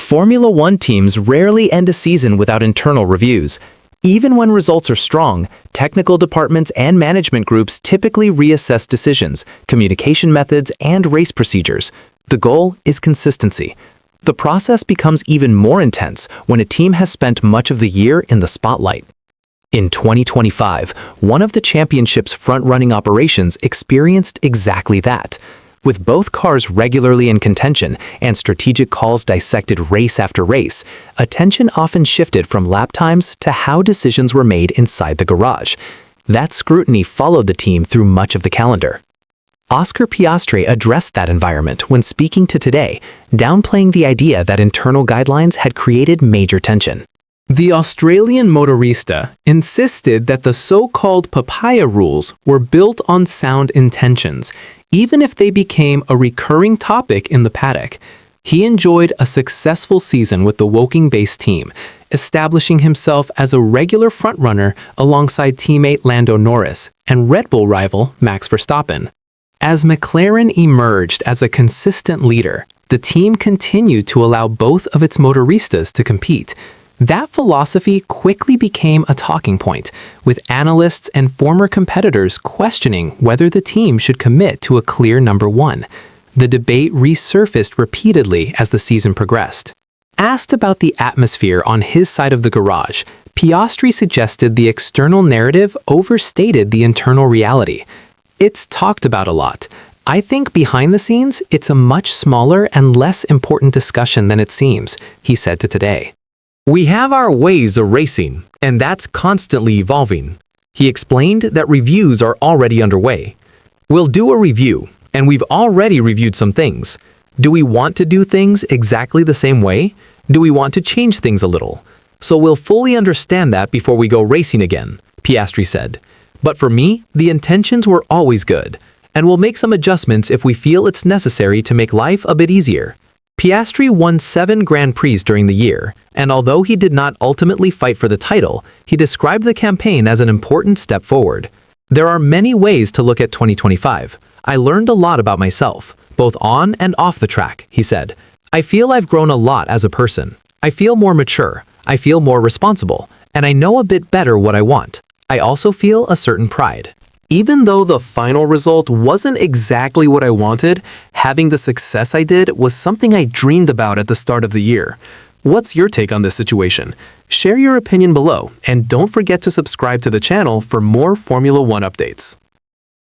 Formula One teams rarely end a season without internal reviews. Even when results are strong, technical departments and management groups typically reassess decisions, communication methods, and race procedures. The goal is consistency. The process becomes even more intense when a team has spent much of the year in the spotlight. In 2025, one of the championship's front-running operations experienced exactly that. With both cars regularly in contention and strategic calls dissected race after race, attention often shifted from lap times to how decisions were made inside the garage. That scrutiny followed the team through much of the calendar. Oscar Piastri addressed that environment when speaking to Today, downplaying the idea that internal guidelines had created major tension. The Australian motorista insisted that the so-called papaya rules were built on sound intentions, even if they became a recurring topic in the paddock. He enjoyed a successful season with the Woking-based team, establishing himself as a regular frontrunner alongside teammate Lando Norris and Red Bull rival Max Verstappen. As McLaren emerged as a consistent leader, the team continued to allow both of its motoristas to compete. That philosophy quickly became a talking point, with analysts and former competitors questioning whether the team should commit to a clear number one. The debate resurfaced repeatedly as the season progressed. Asked about the atmosphere on his side of the garage, Piastri suggested the external narrative overstated the internal reality. It's talked about a lot. I think behind the scenes, it's a much smaller and less important discussion than it seems, he said to Today. We have our ways of racing, and that's constantly evolving. He explained that reviews are already underway. We'll do a review, and we've already reviewed some things. Do we want to do things exactly the same way? Do we want to change things a little? So we'll fully understand that before we go racing again, Piastri said. But for me, the intentions were always good, and we'll make some adjustments if we feel it's necessary to make life a bit easier. Piastri won 7 Grand Prix during the year, and although he did not ultimately fight for the title, he described the campaign as an important step forward. There are many ways to look at 2025. I learned a lot about myself, both on and off the track, he said. I feel I've grown a lot as a person. I feel more mature, I feel more responsible, and I know a bit better what I want. I also feel a certain pride. Even though the final result wasn't exactly what I wanted, having the success I did was something I dreamed about at the start of the year. What's your take on this situation? Share your opinion below, and don't forget to subscribe to the channel for more Formula One updates.